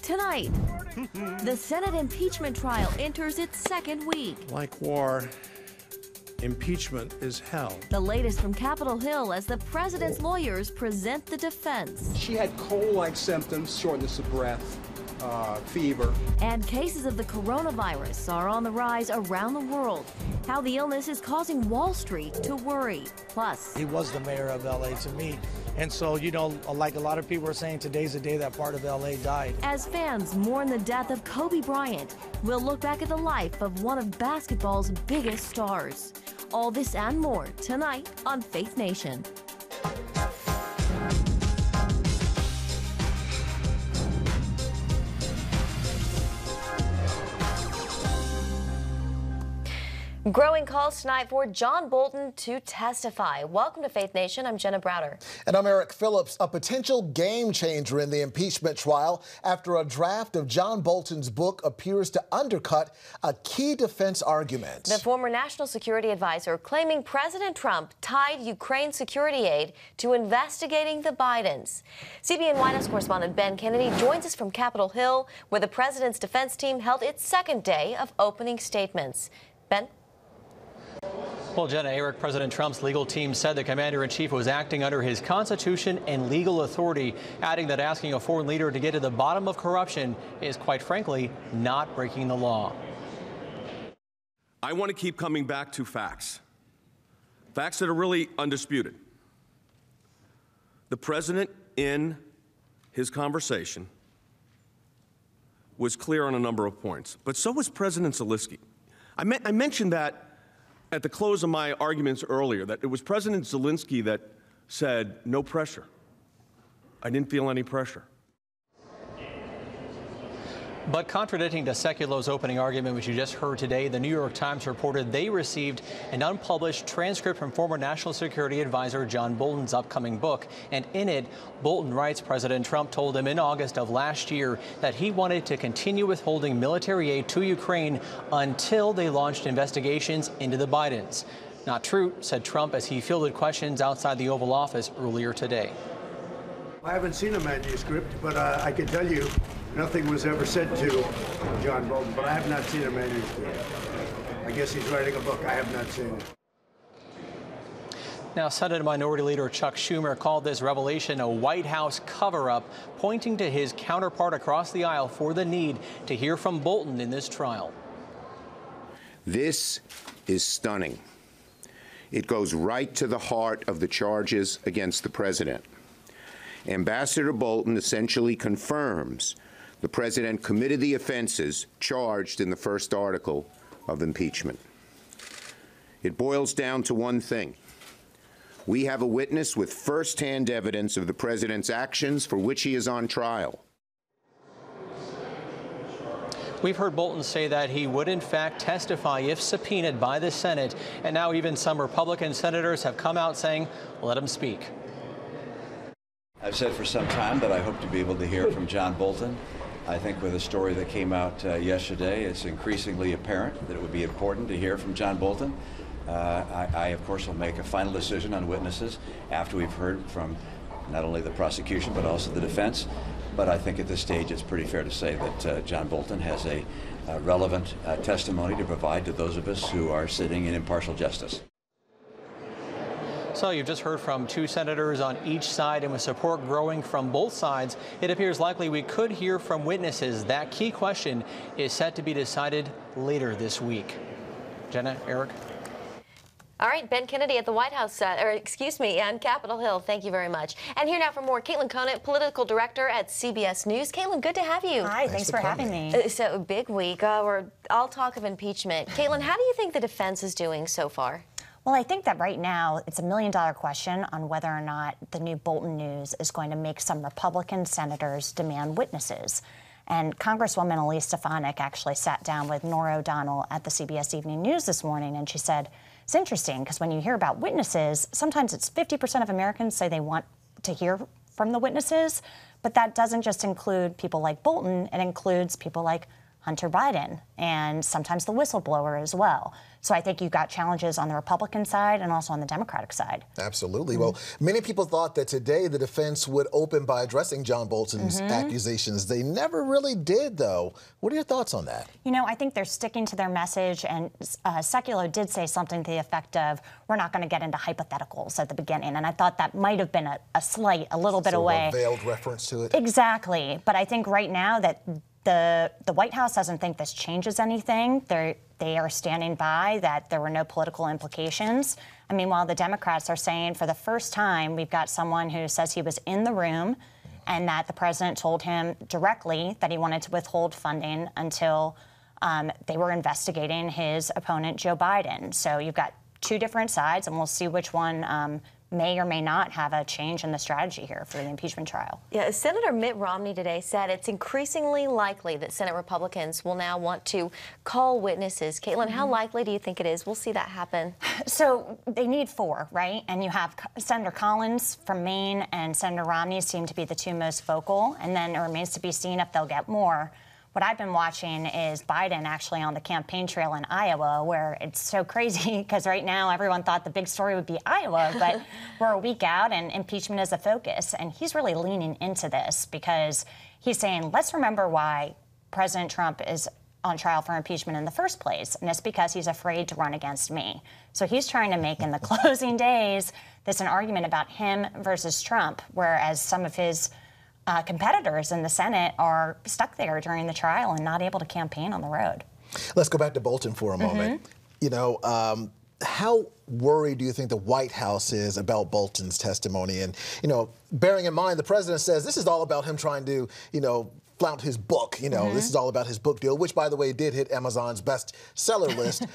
Tonight, the Senate impeachment trial enters its second week. Like war, impeachment is hell. The latest from Capitol Hill as the president's lawyers present the defense. She had cold-like symptoms, shortness of breath, fever. And cases of the coronavirus are on the rise around the world. How the illness is causing Wall Street to worry. Plus, he was the mayor of LA to me. And so, you know, like a lot of people are saying, today's the day that part of LA died. As fans mourn the death of Kobe Bryant, we'll look back at the life of one of basketball's biggest stars. All this and more tonight on Faith Nation. Growing calls tonight for John Bolton to testify. Welcome to Faith Nation. I'm Jenna Browder. And I'm Eric Phillips. A potential game changer in the impeachment trial after a draft of John Bolton's book appears to undercut a key defense argument. The former national security advisor claiming President Trump tied Ukraine security aid to investigating the Bidens. CBN White House correspondent Ben Kennedy joins us from Capitol Hill, where the president's defense team held its second day of opening statements. Ben? Well, Jenna, Eric, President Trump's legal team said the commander-in-chief was acting under his constitution and legal authority, adding that asking a foreign leader to get to the bottom of corruption is, quite frankly, not breaking the law. I want to keep coming back to facts. Facts that are really undisputed. The president, in his conversation, was clear on a number of points, but so was President Zelensky. I mentioned that at the close of my arguments earlier, that it was President Zelensky that said, no pressure. I didn't feel any pressure. But contradicting to Sekulo's opening argument, which you just heard today, the New York Times reported they received an unpublished transcript from former National Security Advisor John Bolton's upcoming book. And in it, Bolton writes President Trump told him in August of last year that he wanted to continue withholding military aid to Ukraine until they launched investigations into the Bidens. Not true, said Trump as he fielded questions outside the Oval Office earlier today. I haven't seen a manuscript, but I can tell you nothing was ever said to John Bolton, but I have not seen a manuscript. I guess he's writing a book. I have not seen it. Now, Senate Minority Leader Chuck Schumer called this revelation a White House cover-up, pointing to his counterpart across the aisle for the need to hear from Bolton in this trial. This is stunning. It goes right to the heart of the charges against the president. Ambassador Bolton essentially confirms the president committed the offenses charged in the first article of impeachment. It boils down to one thing. We have a witness with firsthand evidence of the president's actions for which he is on trial. We've heard Bolton say that he would, in fact, testify if subpoenaed by the Senate. And now even some Republican senators have come out saying, let him speak. I've said for some time that I hope to be able to hear from John Bolton. I think with the story that came out yesterday, it's increasingly apparent that it would be important to hear from John Bolton. I, of course, will make a final decision on witnesses after we've heard from not only the prosecution but also the defense. But I think at this stage it's pretty fair to say that John Bolton has a relevant testimony to provide to those of us who are sitting in impartial justice. So you've just heard from two senators on each side, and with support growing from both sides, it appears likely we could hear from witnesses. That key question is set to be decided later this week. Jenna, Eric. All right, Ben Kennedy at the White House, on Capitol Hill. Thank you very much. And here now for more, Caitlin Conant, political director at CBS News. Caitlin, good to have you. Hi, thanks for having me. So, big week. We're all talk of impeachment. Caitlin, how do you think the defense is doing so far? Well, I think that right now it's a million-dollar question on whether or not the new Bolton news is going to make some Republican senators demand witnesses. And Congresswoman Elise Stefanik actually sat down with Norah O'Donnell at the CBS Evening News this morning, and she said, it's interesting because when you hear about witnesses, sometimes it's 50% of Americans say they want to hear from the witnesses, but that doesn't just include people like Bolton, it includes people like Hunter Biden and sometimes the whistleblower as well. So I think you've got challenges on the Republican side and also on the Democratic side. Absolutely. Well, many people thought that today the defense would open by addressing John Bolton's accusations. They never really did, though. What are your thoughts on that? You know, I think they're sticking to their message, and Sekulow did say something to the effect of, we're not going to get into hypotheticals at the beginning, and I thought that might have been a little bit away. A veiled reference to it? Exactly. But I think right now that the White House doesn't think this changes anything. They are standing by that there were no political implications. I mean, while the Democrats are saying for the first time we've got someone who says he was in the room and that the president told him directly that he wanted to withhold funding until they were investigating his opponent, Joe Biden. So you've got two different sides, and we'll see which one may or may not have a change in the strategy here for the impeachment trial. Yeah, Senator Mitt Romney today said it's increasingly likely that Senate Republicans will now want to call witnesses. Caitlin, how likely do you think it is we'll see that happen? So they need 4, right? And you have Senator Collins from Maine and Senator Romney seem to be the two most vocal, and then it remains to be seen if they'll get more. What I've been watching is Biden actually on the campaign trail in Iowa, where it's so crazy because right now everyone thought the big story would be Iowa, but we're a week out and impeachment is a focus. And he's really leaning into this because he's saying, let's remember why President Trump is on trial for impeachment in the first place, and it's because he's afraid to run against me. So he's trying to make in the closing days this an argument about him versus Trump, whereas some of his competitors in the Senate are stuck there during the trial and not able to campaign on the road. Let's go back to Bolton for a moment. You know, how worried do you think the White House is about Bolton's testimony? And, you know, bearing in mind the president says this is all about him trying to, you know, flout his book. You know, this is all about his book deal, which, by the way, did hit Amazon's bestseller list.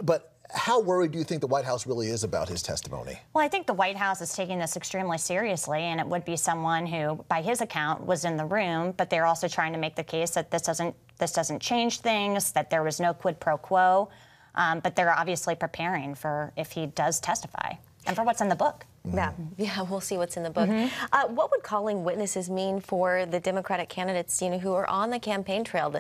But how worried do you think the White House really is about his testimony? Well, I think the White House is taking this extremely seriously, and it would be someone who, by his account, was in the room, but they're also trying to make the case that this doesn't change things, that there was no quid pro quo, but they're obviously preparing for if he does testify and for what's in the book. Yeah, we'll see what's in the book. What would calling witnesses mean for the Democratic candidates, you know, who are on the campaign trail?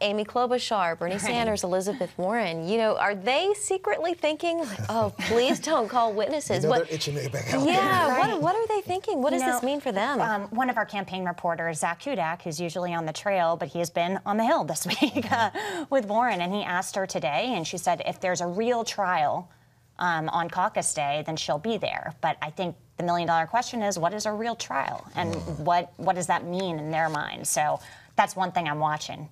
Amy Klobuchar, Bernie Sanders, Elizabeth Warren. You know, are they secretly thinking, like, oh, please don't call witnesses? You know, they're itching their back out there. Right. What are they thinking? What does this mean for them? One of our campaign reporters, Zach Kudak, who's usually on the trail, but he has been on the Hill this week with Warren, and he asked her today, and she said if there's a real trial on caucus day, then she'll be there. But I think the million-dollar question is, what is a real trial? And what does that mean in their mind? So that's one thing I'm watching.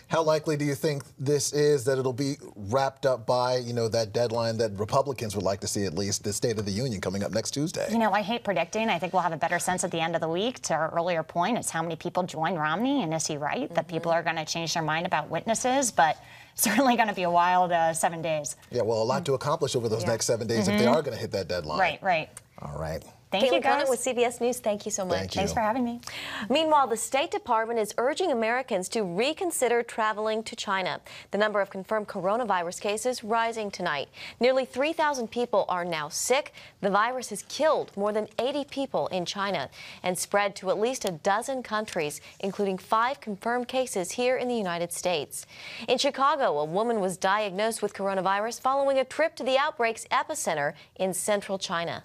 How likely do you think this is that it'll be wrapped up by, you know, that deadline that Republicans would like to see, at least, the State of the Union coming up next Tuesday? You know, I hate predicting. I think we'll have a better sense at the end of the week. To our earlier point, it's how many people join Romney, and is he right that people are going to change their mind about witnesses? But certainly going to be a wild 7 days. Yeah, well, a lot to accomplish over those next 7 days if they are going to hit that deadline. Right. All right. Thank you, guys. With CBS News, thank you so much. Thanks for having me. Meanwhile, the State Department is urging Americans to reconsider traveling to China. The number of confirmed coronavirus cases rising tonight. Nearly 3,000 people are now sick. The virus has killed more than 80 people in China and spread to at least a dozen countries, including 5 confirmed cases here in the United States. In Chicago, a woman was diagnosed with coronavirus following a trip to the outbreak's epicenter in central China.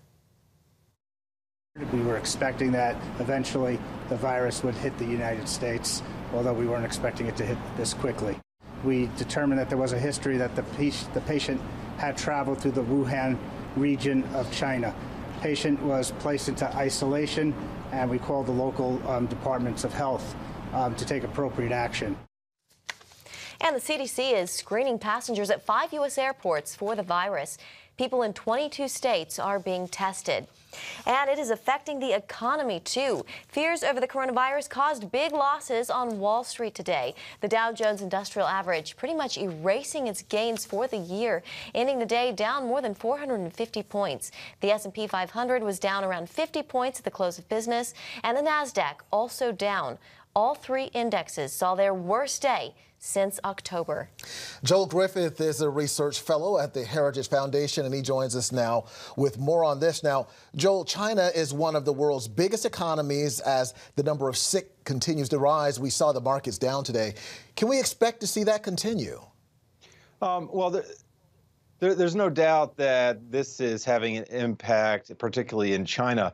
We were expecting that eventually the virus would hit the United States, although we weren't expecting it to hit this quickly. We determined that there was a history that the patient had traveled through the Wuhan region of China. The patient was placed into isolation, and we called the local departments of health to take appropriate action. And the CDC is screening passengers at 5 U.S. airports for the virus. People in 22 states are being tested. And it is affecting the economy, too. Fears over the coronavirus caused big losses on Wall Street today. The Dow Jones Industrial Average pretty much erasing its gains for the year, ending the day down more than 450 points. The S&P 500 was down around 50 points at the close of business, and the NASDAQ also down All three indexes saw their worst day since October. Joel Griffith is a research fellow at the Heritage Foundation, and he joins us now with more on this. Now, Joel, China is one of the world's biggest economies. As the number of sick continues to rise, we saw the markets down today. Can we expect to see that continue? There's no doubt that this is having an impact, particularly in China,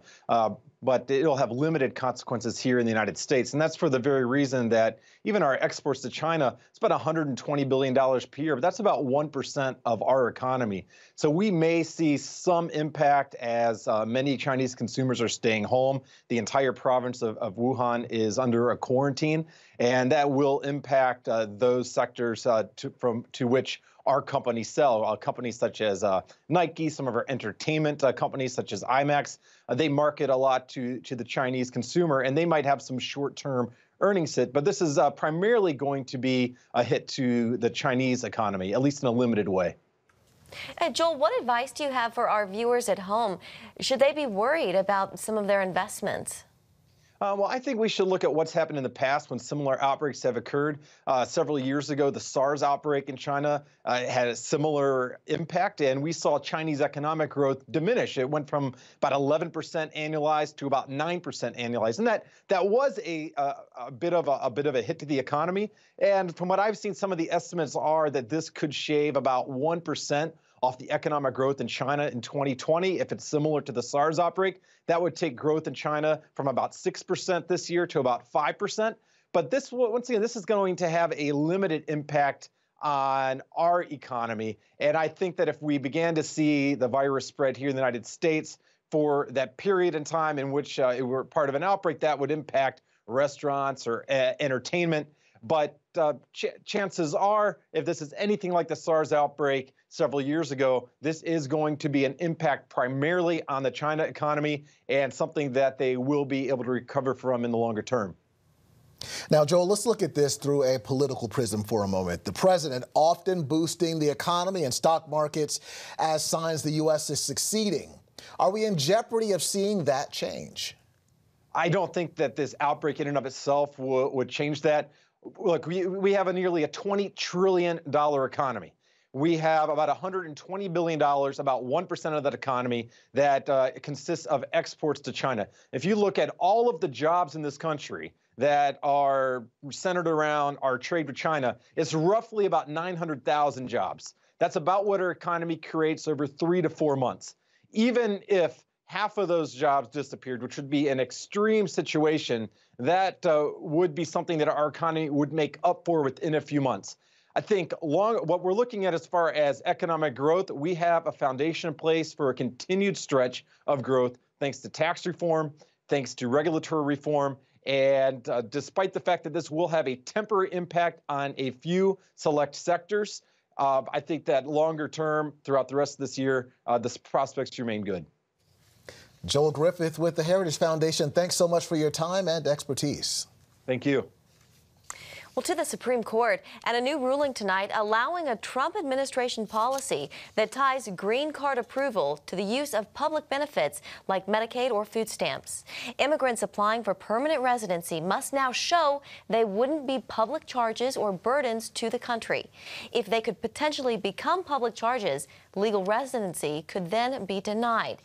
but it'll have limited consequences here in the United States. And that's for the very reason that even our exports to China, it's about $120 billion per year, but that's about 1% of our economy. So we may see some impact as many Chinese consumers are staying home. The entire province of Wuhan is under a quarantine, and that will impact those sectors to which our companies sell. Companies such as Nike, some of our entertainment companies such as IMAX, they market a lot to the Chinese consumer, and they might have some short-term earnings hit. But this is primarily going to be a hit to the Chinese economy, at least in a limited way. Joel, what advice do you have for our viewers at home? Should they be worried about some of their investments? Well, I think we should look at what's happened in the past when similar outbreaks have occurred. Several years ago, the SARS outbreak in China had a similar impact, and we saw Chinese economic growth diminish. It went from about 11% annualized to about 9% annualized, and that was a bit of a hit to the economy. And from what I've seen, some of the estimates are that this could shave about 1% off the economic growth in China in 2020. If it's similar to the SARS outbreak, that would take growth in China from about 6% this year to about 5%. But this, once again, this is going to have a limited impact on our economy. And I think that if we began to see the virus spread here in the United States for that period in time in which we're part of an outbreak, that would impact restaurants or entertainment. But chances are, if this is anything like the SARS outbreak several years ago, this is going to be an impact primarily on the China economy and something that they will be able to recover from in the longer term. Now, Joel, let's look at this through a political prism for a moment. The president often boosting the economy and stock markets as signs the U.S. is succeeding. Are we in jeopardy of seeing that change? I don't think that this outbreak in and of itself would change that. Look, we have nearly a $20 trillion economy. We have about $120 billion, about 1% of that economy that consists of exports to China. If you look at all of the jobs in this country that are centered around our trade with China, it's roughly about 900,000 jobs. That's about what our economy creates over 3 to 4 months. Even if half of those jobs disappeared, which would be an extreme situation, that would be something that our economy would make up for within a few months. I think what we're looking at as far as economic growth, we have a foundation in place for a continued stretch of growth, thanks to tax reform, thanks to regulatory reform, and despite the fact that this will have a temporary impact on a few select sectors, I think that longer term, throughout the rest of this year, the prospects remain good. Joel Griffith with the Heritage Foundation, thanks so much for your time and expertise. Thank you. Well, to the Supreme Court and a new ruling tonight allowing a Trump administration policy that ties green card approval to the use of public benefits like Medicaid or food stamps. Immigrants applying for permanent residency must now show they wouldn't be public charges or burdens to the country. If they could potentially become public charges, legal residency could then be denied.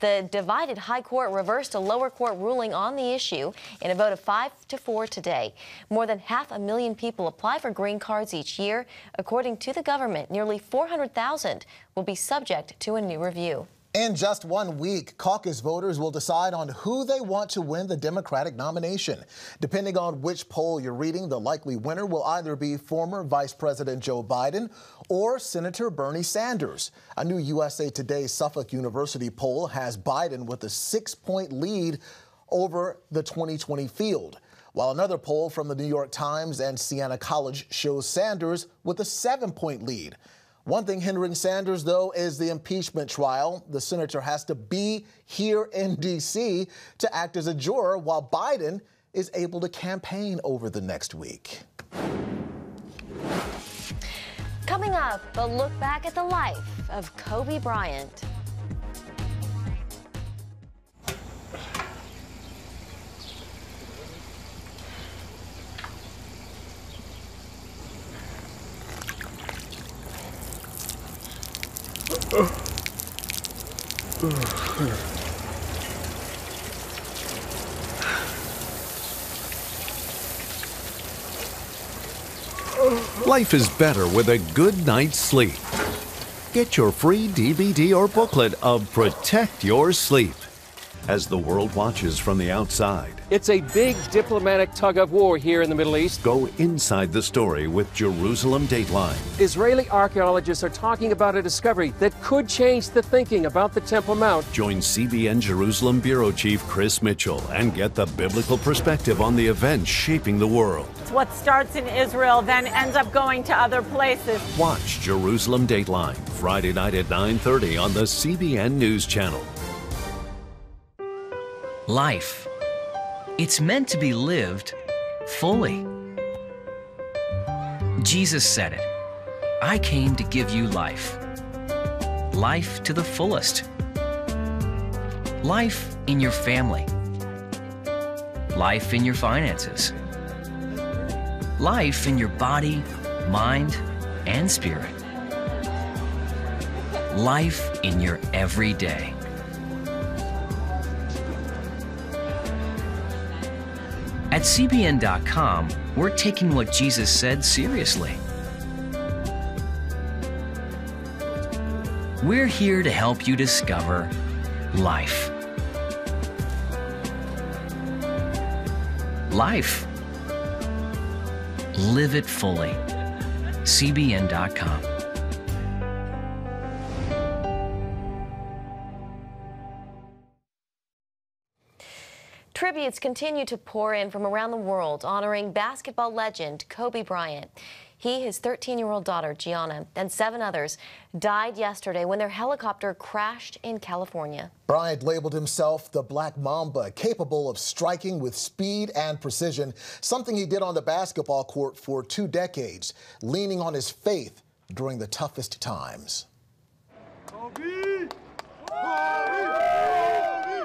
The divided high court reversed a lower court ruling on the issue in a vote of 5-4 today. More than 500,000 people apply for green cards each year. According to the government, nearly 400,000 will be subject to a new review. In just 1 week, caucus voters will decide on who they want to win the Democratic nomination. Depending on which poll you're reading, the likely winner will either be former Vice President Joe Biden or Senator Bernie Sanders. A new USA Today Suffolk University poll has Biden with a 6-point lead over the 2020 field, while another poll from the New York Times and Siena College shows Sanders with a 7-point lead. One thing hindering Sanders, though, is the impeachment trial. The senator has to be here in D.C. to act as a juror, while Biden is able to campaign over the next week. Coming up, a look back at the life of Kobe Bryant. Life is better with a good night's sleep. Get your free DVD or booklet of Protect Your Sleep as the world watches from the outside. It's a big diplomatic tug of war here in the Middle East. Go inside the story with Jerusalem Dateline. Israeli archaeologists are talking about a discovery that could change the thinking about the Temple Mount. Join CBN Jerusalem Bureau Chief Chris Mitchell and get the biblical perspective on the events shaping the world. What starts in Israel then ends up going to other places. Watch Jerusalem Dateline Friday night at 9:30 on the CBN News Channel. Life. It's meant to be lived fully. Jesus said it. I came to give you life. Life to the fullest. Life in your family. Life in your finances. Life in your body, mind, and spirit. Life in your everyday. At CBN.com, we're taking what Jesus said seriously. We're here to help you discover life. Life. Live it fully. CBN.com. Tributes continue to pour in from around the world honoring basketball legend Kobe Bryant. He, his 13-year-old daughter, Gianna, and 7 others died yesterday when their helicopter crashed in California. Bryant labeled himself the Black Mamba, capable of striking with speed and precision, something he did on the basketball court for 2 decades, leaning on his faith during the toughest times.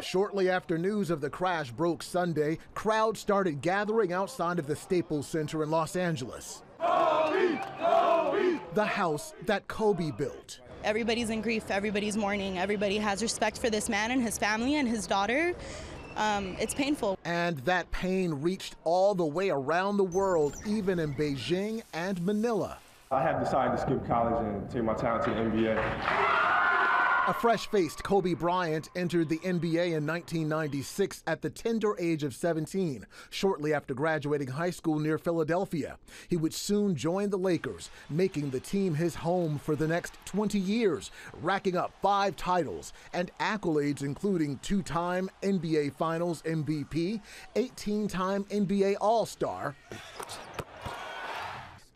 Shortly after news of the crash broke Sunday, crowds started gathering outside of the Staples Center in Los Angeles. The house that Kobe built. Everybody's in grief, everybody's mourning, everybody has respect for this man and his family and his daughter. It's painful. And that pain reached all the way around the world, even in Beijing and Manila. I have decided to skip college and take my talent to the NBA. A fresh-faced Kobe Bryant entered the NBA in 1996 at the tender age of 17, shortly after graduating high school near Philadelphia. He would soon join the Lakers, making the team his home for the next 20 years, racking up 5 titles and accolades including 2-time NBA Finals MVP, 18-time NBA All-Star,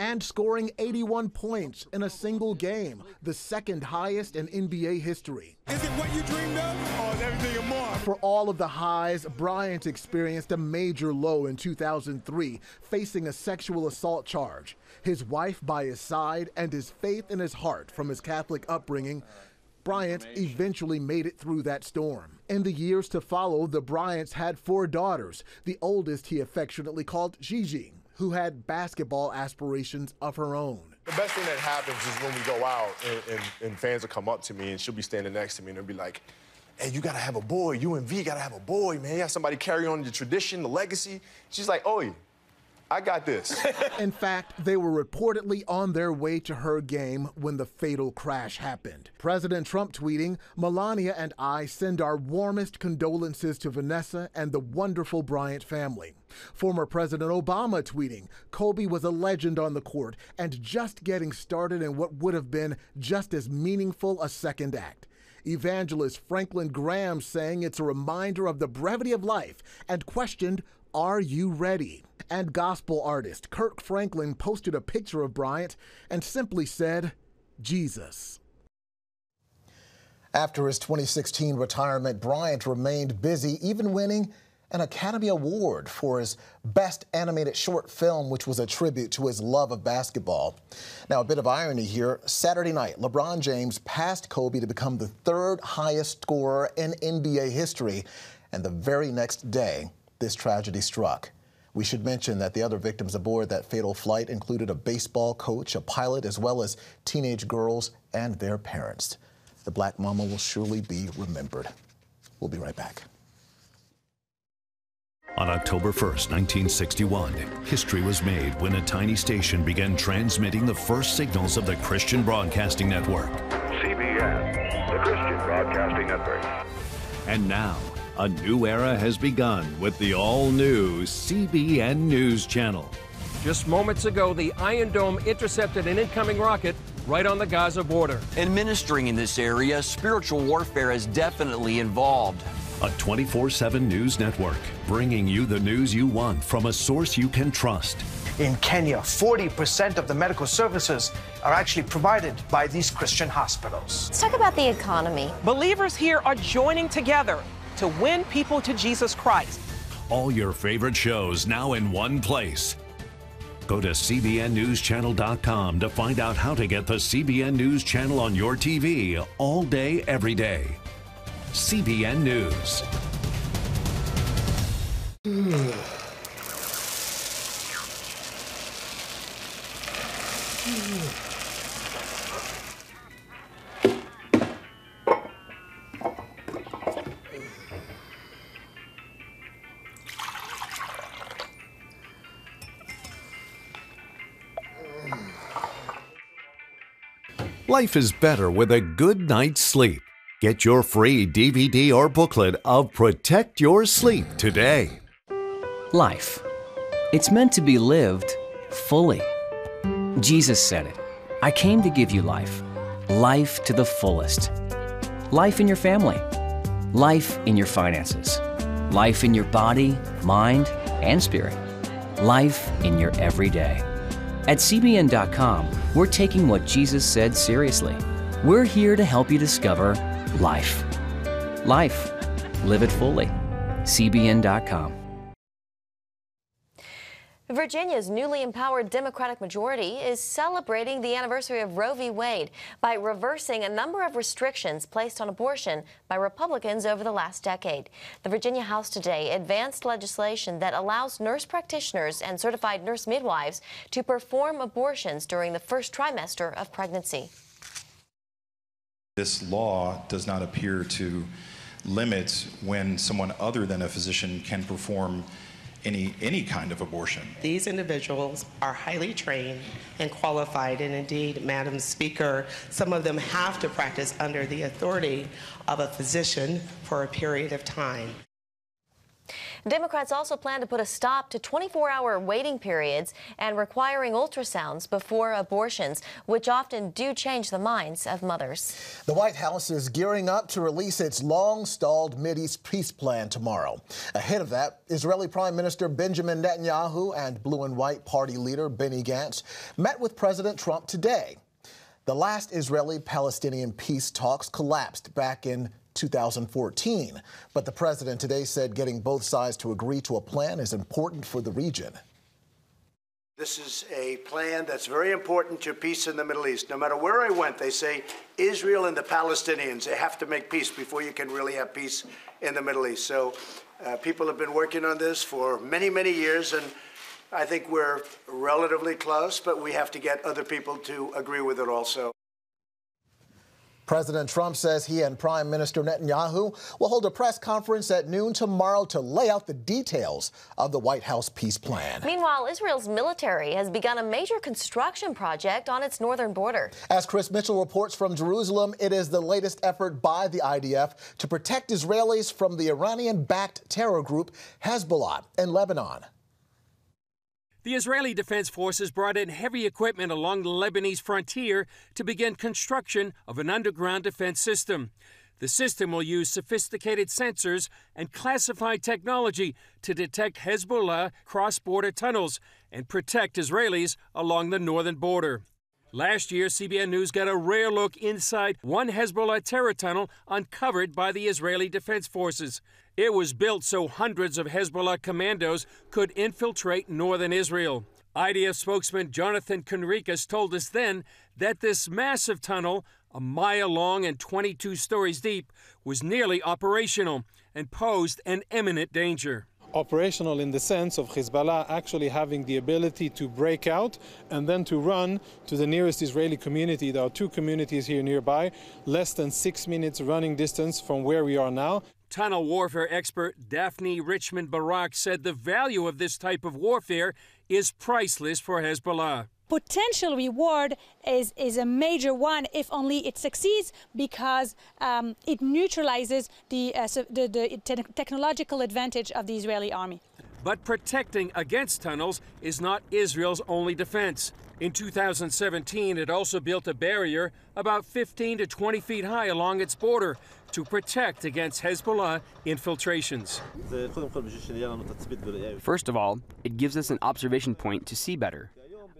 and scoring 81 points in a single game, the second highest in NBA history. Is it what you dreamed of, or is everything and more? For all of the highs, Bryant experienced a major low in 2003, facing a sexual assault charge. His wife by his side and his faith in his heart from his Catholic upbringing, Bryant eventually made it through that storm. In the years to follow, the Bryants had 4 daughters, the oldest he affectionately called Gigi, who had basketball aspirations of her own. The best thing that happens is when we go out and fans will come up to me and she'll be standing next to me and they'll be like, hey, you gotta have a boy, UNV gotta have a boy, man. You have somebody carry on the tradition, the legacy. She's like, Oi, I got this. In fact, they were reportedly on their way to her game when the fatal crash happened. President Trump tweeting, Melania and I send our warmest condolences to Vanessa and the wonderful Bryant family. Former President Obama tweeting, Kobe was a legend on the court and just getting started in what would have been just as meaningful a second act. Evangelist Franklin Graham saying it's a reminder of the brevity of life and questioned, are you ready? And gospel artist Kirk Franklin posted a picture of Bryant and simply said, Jesus. After his 2016 retirement, Bryant remained busy, even winning an Academy Award for his Best Animated Short Film, which was a tribute to his love of basketball. Now, a bit of irony here. Saturday night, LeBron James passed Kobe to become the 3rd highest scorer in NBA history. And the very next day, this tragedy struck. We should mention that the other victims aboard that fatal flight included a baseball coach, a pilot, as well as teenage girls and their parents. the black mama will surely be remembered. We'll be right back. On October 1st, 1961, history was made when a tiny station began transmitting the first signals of the Christian Broadcasting Network. CBN, the Christian Broadcasting Network. And now, a new era has begun with the all-new CBN News Channel. Just moments ago, the Iron Dome intercepted an incoming rocket right on the Gaza border. Administering in this area, spiritual warfare is definitely involved. A 24/7 news network, bringing you the news you want from a source you can trust. In Kenya, 40% of the medical services are actually provided by these Christian hospitals. Let's talk about the economy. Believers here are joining together to win people to Jesus Christ. All your favorite shows now in one place. Go to cbnnewschannel.com to find out how to get the CBN News Channel on your TV all day, every day. CBN News. Life is better with a good night's sleep. Get your free DVD or booklet of Protect Your Sleep today. Life. It's meant to be lived fully. Jesus said it. I came to give you life. Life to the fullest. Life in your family. Life in your finances. Life in your body, mind, and spirit. Life in your everyday. At CBN.com, we're taking what Jesus said seriously. We're here to help you discover life. Life. Live it fully. CBN.com. Virginia's newly empowered Democratic majority is celebrating the anniversary of Roe v. Wade by reversing a number of restrictions placed on abortion by Republicans over the last decade. The Virginia House today advanced legislation that allows nurse practitioners and certified nurse midwives to perform abortions during the first trimester of pregnancy. This law does not appear to limit when someone other than a physician can perform any kind of abortion. These individuals are highly trained and qualified, and indeed, Madam Speaker, some of them have to practice under the authority of a physician for a period of time. Democrats also plan to put a stop to 24-hour waiting periods and requiring ultrasounds before abortions, which often do change the minds of mothers. The White House is gearing up to release its long-stalled Mideast peace plan tomorrow. Ahead of that, Israeli Prime Minister Benjamin Netanyahu and Blue and White Party leader Benny Gantz met with President Trump today. The last Israeli-Palestinian peace talks collapsed back in 2014. But the president today said getting both sides to agree to a plan is important for the region. This is a plan that's very important to peace in the Middle East. No matter where I went, they say Israel and the Palestinians, they have to make peace before you can really have peace in the Middle East. So people have been working on this for many, many years, and I think we're relatively close, but we have to get other people to agree with it also. President Trump says he and Prime Minister Netanyahu will hold a press conference at noon tomorrow to lay out the details of the White House peace plan. Meanwhile, Israel's military has begun a major construction project on its northern border. As Chris Mitchell reports from Jerusalem, it is the latest effort by the IDF to protect Israelis from the Iranian-backed terror group Hezbollah in Lebanon. The Israeli Defense Forces brought in heavy equipment along the Lebanese frontier to begin construction of an underground defense system. The system will use sophisticated sensors and classified technology to detect Hezbollah cross-border tunnels and protect Israelis along the northern border. Last year, CBN News got a rare look inside one Hezbollah terror tunnel uncovered by the Israeli Defense Forces. It was built so hundreds of Hezbollah commandos could infiltrate northern Israel. IDF spokesman Jonathan Conricus told us then that this massive tunnel, a mile long and 22 stories deep, was nearly operational and posed an imminent danger. operational in the sense of Hezbollah actually having the ability to break out and then to run to the nearest Israeli community. There are two communities here nearby, less than 6 minutes running distance from where we are now. Tunnel warfare expert Daphne Richmond Barak said the value of this type of warfare is priceless for Hezbollah. Potential reward is a major one if only it succeeds, because it neutralizes the technological advantage of the Israeli army. But protecting against tunnels is not Israel's only defense. In 2017, it also built a barrier about 15 to 20 feet high along its border to protect against Hezbollah infiltrations. First of all, it gives us an observation point to see better.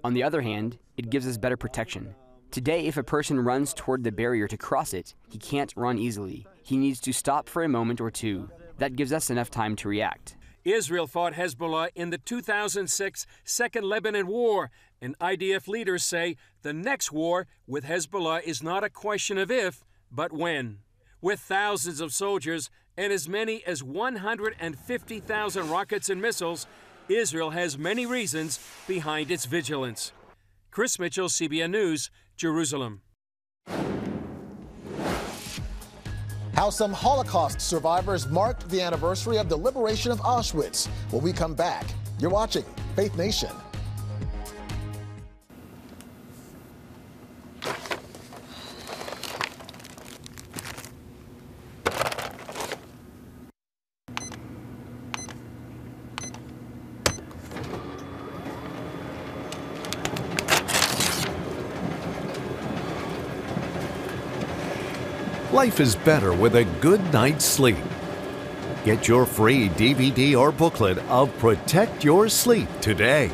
On the other hand, it gives us better protection. Today, if a person runs toward the barrier to cross it, he can't run easily. He needs to stop for a moment or two. That gives us enough time to react. Israel fought Hezbollah in the 2006 Second Lebanon War, and IDF leaders say the next war with Hezbollah is not a question of if, but when. With thousands of soldiers and as many as 150,000 rockets and missiles, Israel has many reasons behind its vigilance. Chris Mitchell, CBN News, Jerusalem. How some Holocaust survivors marked the anniversary of the liberation of Auschwitz. When we come back, you're watching Faith Nation. Life is better with a good night's sleep. Get your free DVD or booklet of Protect Your Sleep today.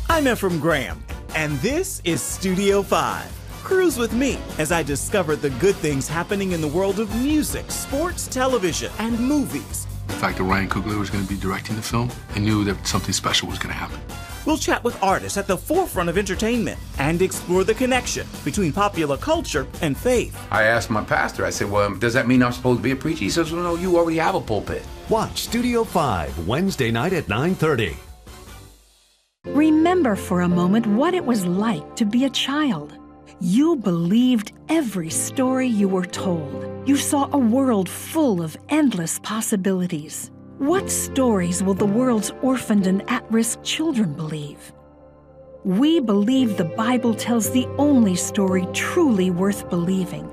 I'm Ephraim Graham, and this is Studio 5. Cruise with me as I discover the good things happening in the world of music, sports, television, and movies. The fact that Ryan Coogler was going to be directing the film, I knew that something special was going to happen. We'll chat with artists at the forefront of entertainment and explore the connection between popular culture and faith. I asked my pastor, I said, well, does that mean I'm supposed to be a preacher? He says, well, no, you already have a pulpit. Watch Studio 5, Wednesday night at 9:30. Remember for a moment what it was like to be a child. You believed every story you were told. You saw a world full of endless possibilities. What stories will the world's orphaned and at-risk children believe? We believe the Bible tells the only story truly worth believing.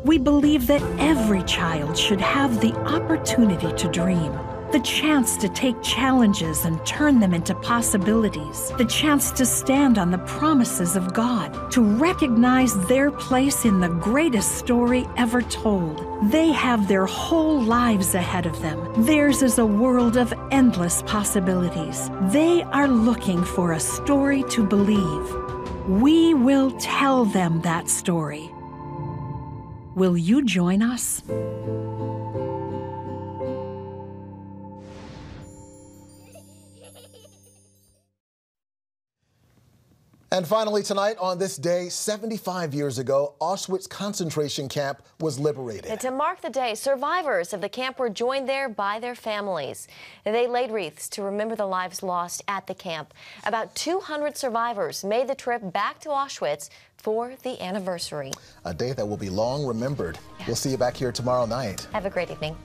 We believe that every child should have the opportunity to dream, the chance to take challenges and turn them into possibilities, the chance to stand on the promises of God, to recognize their place in the greatest story ever told. They have their whole lives ahead of them. Theirs is a world of endless possibilities. They are looking for a story to believe. We will tell them that story. Will you join us? And finally tonight, on this day, 75 years ago, Auschwitz concentration camp was liberated. And to mark the day, survivors of the camp were joined there by their families. They laid wreaths to remember the lives lost at the camp. About 200 survivors made the trip back to Auschwitz for the anniversary. A day that will be long remembered. We'll see you back here tomorrow night. Have a great evening.